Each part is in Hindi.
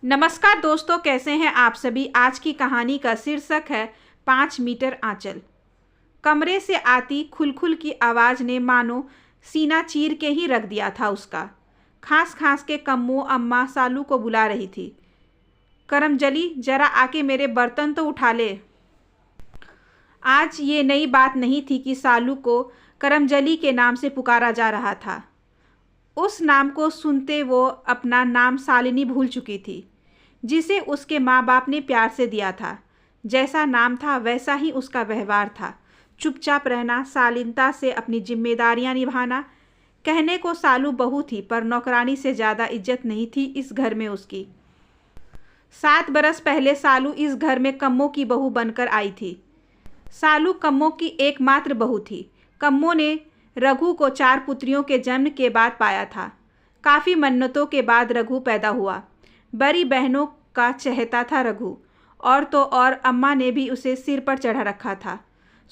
नमस्कार दोस्तों, कैसे हैं आप सभी। आज की कहानी का शीर्षक है 5 मीटर आंचल। कमरे से आती खुलखुल की आवाज़ ने मानो सीना चीर के ही रख दिया था उसका। खांस खांस के कम्मो अम्मा सालू को बुला रही थी। करमजली, जरा आके मेरे बर्तन तो उठा ले। आज ये नई बात नहीं थी कि सालू को करमजली के नाम से पुकारा जा रहा था। उस नाम को सुनते वो अपना नाम शालिनी भूल चुकी थी, जिसे उसके माँ बाप ने प्यार से दिया था। जैसा नाम था वैसा ही उसका व्यवहार था। चुपचाप रहना, शालीनता से अपनी जिम्मेदारियां निभाना। कहने को सालू बहू थी, पर नौकरानी से ज़्यादा इज्जत नहीं थी इस घर में उसकी। 7 बरस पहले सालू इस घर में कम्मो की बहू बनकर आई थी। सालू कम्मो की एकमात्र बहू थी। कम्मो ने रघु को 4 पुत्रियों के जन्म के बाद पाया था। काफ़ी मन्नतों के बाद रघु पैदा हुआ। बड़ी बहनों का चहेता था रघु, और तो और अम्मा ने भी उसे सिर पर चढ़ा रखा था।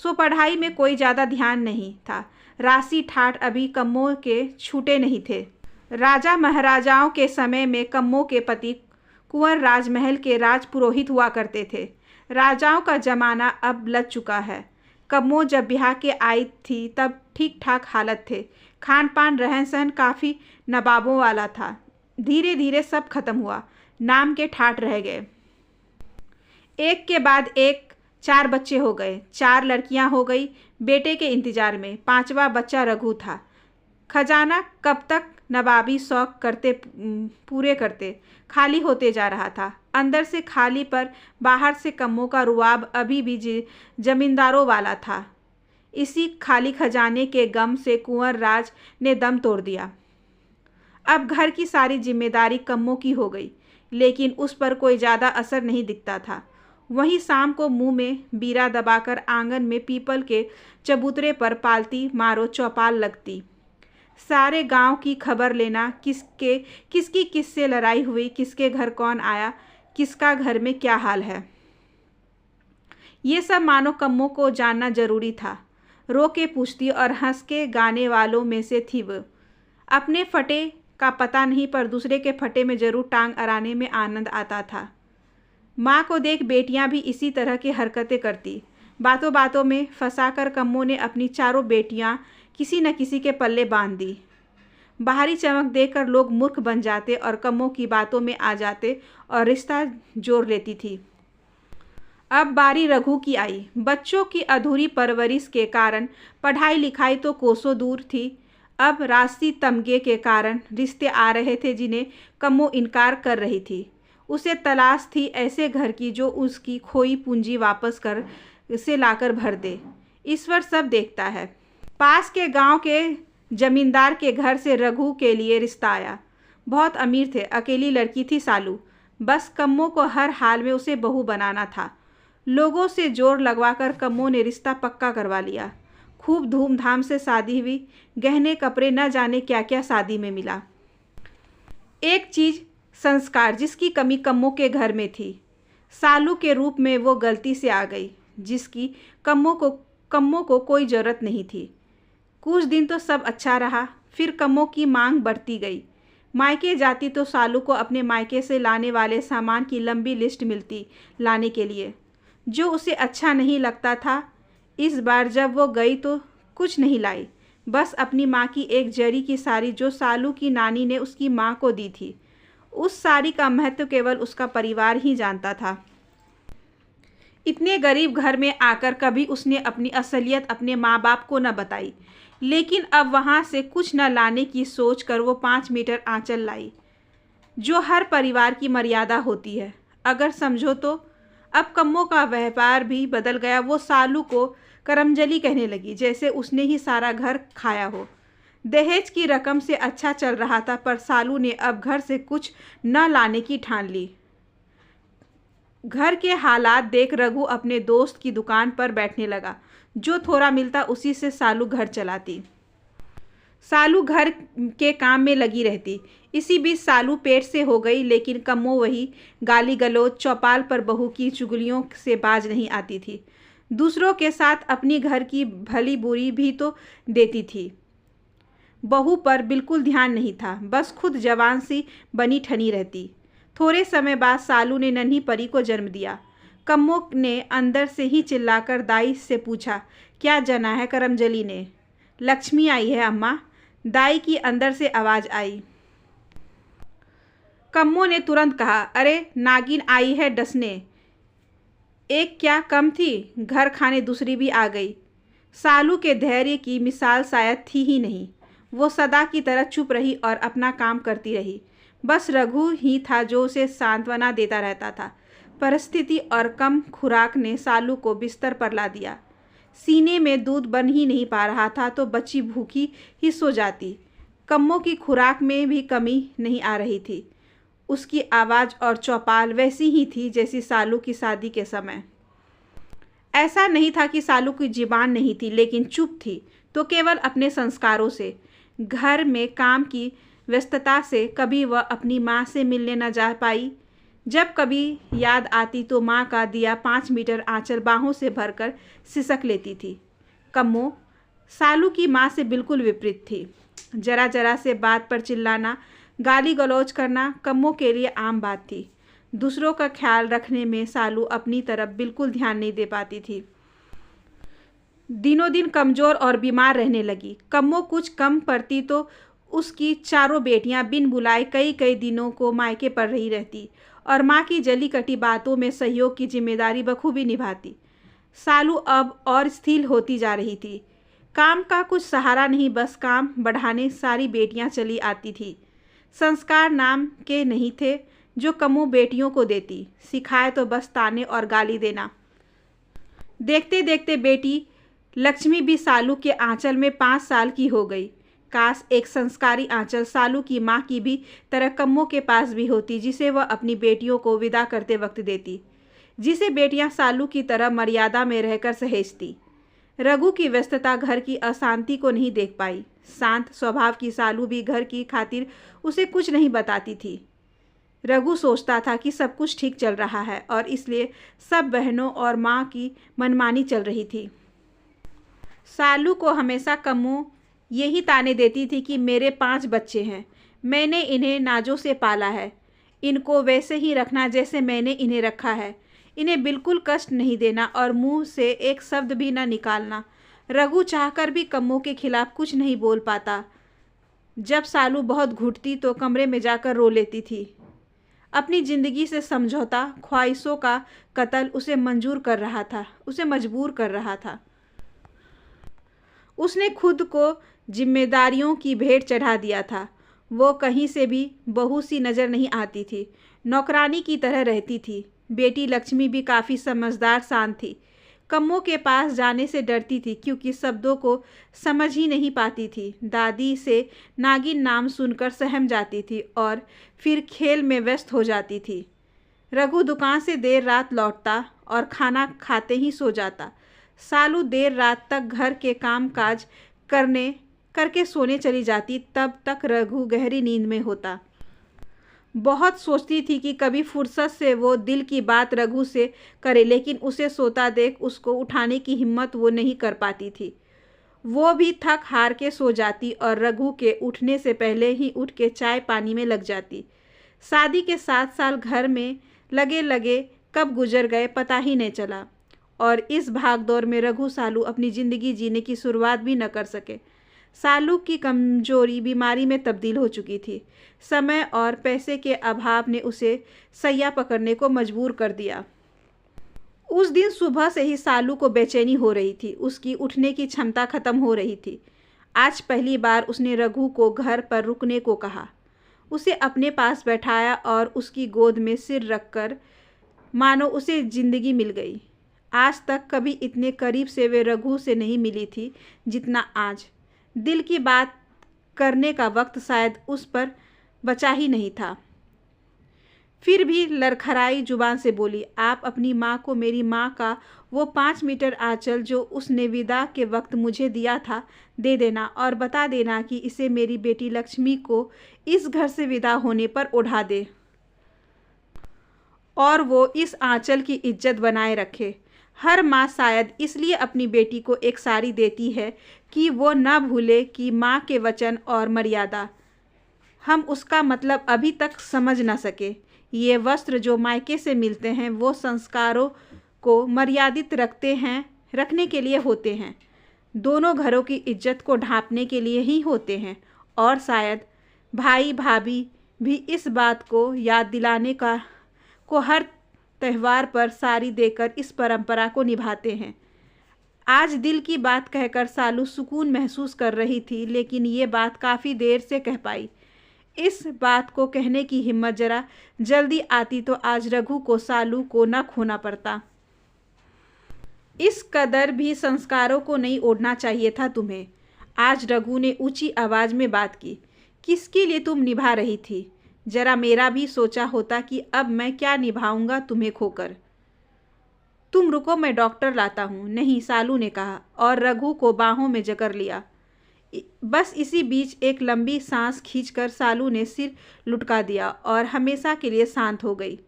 सो पढ़ाई में कोई ज़्यादा ध्यान नहीं था। राशि ठाठ अभी कम्मो के छूटे नहीं थे। राजा महाराजाओं के समय में कम्मो के पति कुंवर राजमहल के राजपुरोहित हुआ करते थे। राजाओं का जमाना अब लग चुका है। कम्मो जब ब्याह के आई थी तब ठीक ठाक हालत थे। खान पान रहन सहन काफ़ी नवाबों वाला था। धीरे धीरे सब खत्म हुआ, नाम के ठाठ रह गए। एक के बाद एक 4 बच्चे हो गए। 4 लड़कियां हो गई बेटे के इंतजार में। 5वां बच्चा रघु था। खजाना कब तक नवाबी शौक करते पूरे करते खाली होते जा रहा था। अंदर से खाली, पर बाहर से कम्मों का रुआब अभी भी जमींदारों वाला था। इसी खाली खजाने के गम से कुंवर राज ने दम तोड़ दिया। अब घर की सारी जिम्मेदारी कम्मों की हो गई, लेकिन उस पर कोई ज़्यादा असर नहीं दिखता था। वहीं शाम को मुंह में बीरा दबाकर आंगन में पीपल के चबूतरे पर पालती मारो चौपाल लगती। सारे गांव की खबर लेना, किसकी किससे लड़ाई हुई, किसके घर कौन आया, किसका घर में क्या हाल है, ये सब मानो कम्मों को जानना जरूरी था। रो के पूछती और हंस के गाने वालों में से थी वो। अपने फटे का पता नहीं, पर दूसरे के फटे में जरूर टांग अड़ाने में आनंद आता था। माँ को देख बेटियां भी इसी तरह की हरकतें करती। बातों बातों में फंसाकर कम्मों ने अपनी 4 बेटियां किसी न किसी के पल्ले बांध दी। बाहरी चमक देखकर लोग मूर्ख बन जाते और कम्मों की बातों में आ जाते और रिश्ता जोड़ लेती थी। अब बारी रघु की आई। बच्चों की अधूरी परवरिश के कारण पढ़ाई लिखाई तो कोसों दूर थी। अब राशि तमगे के कारण रिश्ते आ रहे थे जिन्हें कम्मो इनकार कर रही थी। उसे तलाश थी ऐसे घर की जो उसकी खोई पूंजी वापस कर से लाकर भर दे। ईश्वर सब देखता है। पास के गांव के जमींदार के घर से रघु के लिए रिश्ता आया। बहुत अमीर थे, अकेली लड़की थी सालू। बस कम्मो को हर हाल में उसे बहू बनाना था। लोगों से जोर लगवाकर कम्मो ने रिश्ता पक्का करवा लिया। खूब धूमधाम से शादी हुई। गहने कपड़े न जाने क्या क्या शादी में मिला। एक चीज़, संस्कार, जिसकी कमी कम्मो के घर में थी। सालू के रूप में वो गलती से आ गई, जिसकी कम्मो को कोई ज़रूरत नहीं थी। कुछ दिन तो सब अच्छा रहा, फिर कम्मो की मांग बढ़ती गई। मायके जाती तो सालू को अपने मायके से लाने वाले सामान की लंबी लिस्ट मिलती लाने के लिए, जो उसे अच्छा नहीं लगता था। इस बार जब वो गई तो कुछ नहीं लाई, बस अपनी माँ की एक जरी की साड़ी जो सालू की नानी ने उसकी माँ को दी थी। उस साड़ी का महत्व केवल उसका परिवार ही जानता था। इतने गरीब घर में आकर कभी उसने अपनी असलियत अपने माँ बाप को न बताई, लेकिन अब वहाँ से कुछ न लाने की सोच कर वो 5 मीटर आंचल लाई, जो हर परिवार की मर्यादा होती है अगर समझो तो। अब कम्मो का व्यापार भी बदल गया। वो सालू को करमजली कहने लगी, जैसे उसने ही सारा घर खाया हो। दहेज की रकम से अच्छा चल रहा था, पर सालू ने अब घर से कुछ न लाने की ठान ली। घर के हालात देख रघु अपने दोस्त की दुकान पर बैठने लगा। जो थोड़ा मिलता उसी से सालू घर चलाती। सालू घर के काम में लगी रहती। इसी बीच सालू पेट से हो गई, लेकिन कम्मो वही गाली गलौज चौपाल पर बहू की चुगलियों से बाज नहीं आती थी। दूसरों के साथ अपनी घर की भली बुरी भी तो देती थी। बहू पर बिल्कुल ध्यान नहीं था, बस खुद जवान सी बनी ठनी रहती। थोड़े समय बाद सालू ने नन्ही परी को जन्म दिया। कम्मो ने अंदर से ही चिल्लाकर दाई से पूछा, क्या जना है करमजली ने? लक्ष्मी आई है अम्मा, दाई की अंदर से आवाज़ आई। कम्मो ने तुरंत कहा, अरे नागिन आई है डसने। एक क्या कम थी, घर खाने दूसरी भी आ गई। सालू के धैर्य की मिसाल शायद थी ही नहीं। वो सदा की तरह चुप रही और अपना काम करती रही। बस रघु ही था जो उसे सांत्वना देता रहता था। परिस्थिति और कम खुराक ने सालू को बिस्तर पर ला दिया। सीने में दूध बन ही नहीं पा रहा था तो बच्ची भूखी ही सो जाती। कम्मों की खुराक में भी कमी नहीं आ रही थी। उसकी आवाज़ और चौपाल वैसी ही थी जैसी सालू की शादी के समय। ऐसा नहीं था कि सालू की ज़ुबान नहीं थी, लेकिन चुप थी तो केवल अपने संस्कारों से। घर में काम की व्यस्तता से कभी वह अपनी माँ से मिलने न जा पाई। जब कभी याद आती तो माँ का दिया 5 मीटर आंचल बाहों से भरकर सिसक लेती थी। कम्मो सालू की माँ से बिल्कुल विपरीत थी। जरा जरा से बात पर चिल्लाना, गाली गलौज करना कम्मो के लिए आम बात थी। दूसरों का ख्याल रखने में सालू अपनी तरफ बिल्कुल ध्यान नहीं दे पाती थी। दिनों दिन कमज़ोर और बीमार रहने लगी। कम्मो कुछ कम पड़ती तो उसकी चारों बेटियां बिन बुलाए कई कई दिनों को मायके पर रही रहती और माँ की जली कटी बातों में सहयोग की जिम्मेदारी बखूबी निभाती। सालू अब और स्थिर होती जा रही थी। काम का कुछ सहारा नहीं, बस काम बढ़ाने सारी बेटियां चली आती थी। संस्कार नाम के नहीं थे जो कम्मो बेटियों को देती, सिखाए तो बस ताने और गाली देना। देखते देखते बेटी लक्ष्मी भी सालू के आंचल में 5 साल की हो गई। काश एक संस्कारी आंचल सालू की माँ की भी तरह कम्मो के पास भी होती, जिसे वह अपनी बेटियों को विदा करते वक्त देती, जिसे बेटियां सालू की तरह मर्यादा में रहकर सहेजती। रघु की व्यस्तता घर की अशांति को नहीं देख पाई। शांत स्वभाव की सालू भी घर की खातिर उसे कुछ नहीं बताती थी। रघु सोचता था कि सब कुछ ठीक चल रहा है और इसलिए सब बहनों और माँ की मनमानी चल रही थी। सालू को हमेशा कम्मो यही ताने देती थी कि मेरे 5 बच्चे हैं, मैंने इन्हें नाजों से पाला है, इनको वैसे ही रखना जैसे मैंने इन्हें रखा है, इन्हें बिल्कुल कष्ट नहीं देना और मुंह से एक शब्द भी न निकालना। रघु चाहकर भी कम्मो के खिलाफ कुछ नहीं बोल पाता। जब सालू बहुत घुटती तो कमरे में जाकर रो लेती थी। अपनी ज़िंदगी से समझौता, ख्वाहिशों का कत्ल उसे मजबूर कर रहा था। उसने खुद को जिम्मेदारियों की भेंट चढ़ा दिया था। वो कहीं से भी बहू सी नज़र नहीं आती थी, नौकरानी की तरह रहती थी। बेटी लक्ष्मी भी काफ़ी समझदार शांत थी। कम्मो के पास जाने से डरती थी क्योंकि शब्दों को समझ ही नहीं पाती थी। दादी से नागिन नाम सुनकर सहम जाती थी और फिर खेल में व्यस्त हो जाती थी। रघु दुकान से देर रात लौटता और खाना खाते ही सो जाता। सालू देर रात तक घर के काम काज करके सोने चली जाती। तब तक रघु गहरी नींद में होता। बहुत सोचती थी कि कभी फुर्सत से वो दिल की बात रघु से करे, लेकिन उसे सोता देख उसको उठाने की हिम्मत वो नहीं कर पाती थी। वो भी थक हार के सो जाती और रघु के उठने से पहले ही उठ के चाय पानी में लग जाती। शादी के 7 साल घर में लगे कब गुजर गए पता ही नहीं चला और इस भागदौड़ में रघु सालू अपनी ज़िंदगी जीने की शुरुआत भी न कर सके। सालू की कमजोरी बीमारी में तब्दील हो चुकी थी। समय और पैसे के अभाव ने उसे सैया पकड़ने को मजबूर कर दिया। उस दिन सुबह से ही सालू को बेचैनी हो रही थी। उसकी उठने की क्षमता खत्म हो रही थी। आज पहली बार उसने रघु को घर पर रुकने को कहा। उसे अपने पास बैठाया और उसकी गोद में सिर रखकर मानो उसे जिंदगी मिल गई। आज तक कभी इतने करीब से वे रघु से नहीं मिली थी जितना आज। दिल की बात करने का वक्त शायद उस पर बचा ही नहीं था। फिर भी लड़खड़ाई जुबान से बोली, आप अपनी माँ को मेरी माँ का वो 5 मीटर आंचल जो उसने विदा के वक्त मुझे दिया था दे देना और बता देना कि इसे मेरी बेटी लक्ष्मी को इस घर से विदा होने पर ओढ़ा दे और वो इस आंचल की इज्जत बनाए रखे। हर माँ शायद इसलिए अपनी बेटी को एक साड़ी देती है कि वो न भूले कि माँ के वचन और मर्यादा। हम उसका मतलब अभी तक समझ न सके। ये वस्त्र जो मायके से मिलते हैं वो संस्कारों को मर्यादित रखने के लिए होते हैं, दोनों घरों की इज्जत को ढांपने के लिए ही होते हैं। और शायद भाई भाभी भी इस बात को याद दिलाने को हर त्यौहार पर साड़ी देकर इस परंपरा को निभाते हैं। आज दिल की बात कहकर सालू सुकून महसूस कर रही थी, लेकिन ये बात काफ़ी देर से कह पाई। इस बात को कहने की हिम्मत जरा जल्दी आती तो आज रघु को सालू को न खोना पड़ता। इस कदर भी संस्कारों को नहीं ओढ़ना चाहिए था तुम्हें। आज रघु ने ऊंची आवाज़ में बात की। किसके लिए तुम निभा रही थी? जरा मेरा भी सोचा होता कि अब मैं क्या निभाऊंगा तुम्हें खोकर। तुम रुको, मैं डॉक्टर लाता हूँ। नहीं, सालू ने कहा और रघु को बाहों में जकड़ लिया। बस इसी बीच एक लंबी सांस खींचकर सालू ने सिर लुढ़का दिया और हमेशा के लिए शांत हो गई।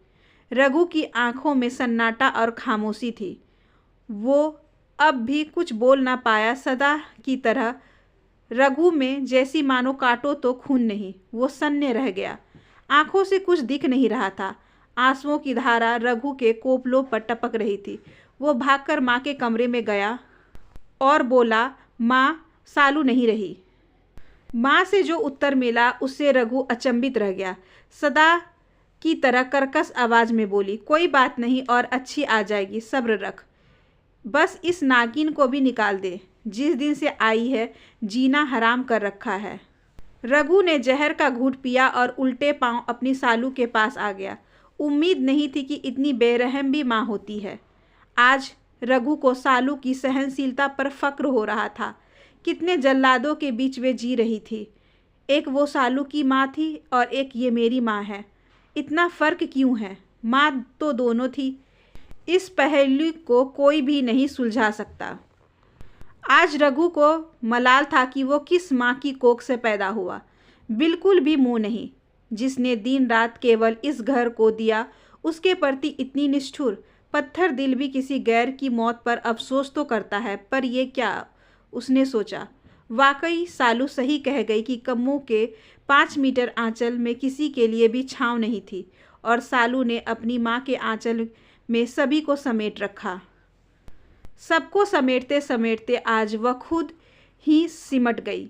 रघु की आंखों में सन्नाटा और खामोशी थी। वो अब भी कुछ बोल ना पाया। सदा की तरह रघु में जैसी मानो काटो तो खून नहीं, वो सन्ने रह गया। आंखों से कुछ दिख नहीं रहा था। आंसुओं की धारा रघु के कोपलों पर टपक रही थी। वो भागकर माँ के कमरे में गया और बोला, माँ, सालू नहीं रही। माँ से जो उत्तर मिला उससे रघु अचंभित रह गया। सदा की तरह कर्कश आवाज़ में बोली, कोई बात नहीं और अच्छी आ जाएगी, सब्र रख। बस इस नागिन को भी निकाल दे, जिस दिन से आई है जीना हराम कर रखा है। रघु ने जहर का घूंट पिया और उल्टे पांव अपनी सालू के पास आ गया। उम्मीद नहीं थी कि इतनी बेरहम भी माँ होती है। आज रघु को सालू की सहनशीलता पर फक्र हो रहा था। कितने जल्लादों के बीच वे जी रही थी। एक वो सालू की माँ थी और एक ये मेरी माँ है। इतना फ़र्क क्यों है? माँ तो दोनों थी। इस पहेली को कोई भी नहीं सुलझा सकता। आज रघु को मलाल था कि वो किस माँ की कोख से पैदा हुआ। बिल्कुल भी मुँह नहीं। जिसने दिन रात केवल इस घर को दिया, उसके प्रति इतनी निष्ठुर। पत्थर दिल भी किसी गैर की मौत पर अफसोस तो करता है, पर ये क्या? उसने सोचा। वाकई सालू सही कह गई कि कम्मों के 5 मीटर आंचल में किसी के लिए भी छांव नहीं थी, और सालू ने अपनी माँ के आंचल में सभी को समेट रखा। सबको समेटते समेटते आज वह खुद ही सिमट गई।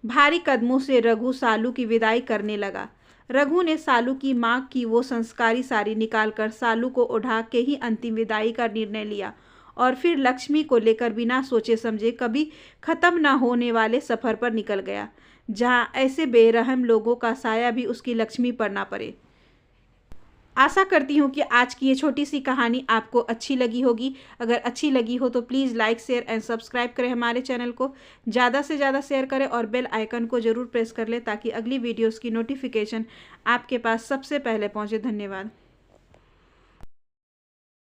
भारी कदमों से रघु सालू की विदाई करने लगा। रघु ने सालू की माँ की वो संस्कारी साड़ी निकालकर सालू को उठा के ही अंतिम विदाई का निर्णय लिया और फिर लक्ष्मी को लेकर बिना सोचे समझे कभी ख़त्म न होने वाले सफ़र पर निकल गया, जहाँ ऐसे बेरहम लोगों का साया भी उसकी लक्ष्मी पर ना पड़े। आशा करती हूँ कि आज की ये छोटी सी कहानी आपको अच्छी लगी होगी। अगर अच्छी लगी हो तो please like, share and subscribe करें हमारे चैनल को। ज़्यादा से ज़्यादा शेयर करें और बेल आइकन को ज़रूर प्रेस कर लें ताकि अगली वीडियोस की नोटिफिकेशन आपके पास सबसे पहले पहुँचे। धन्यवाद।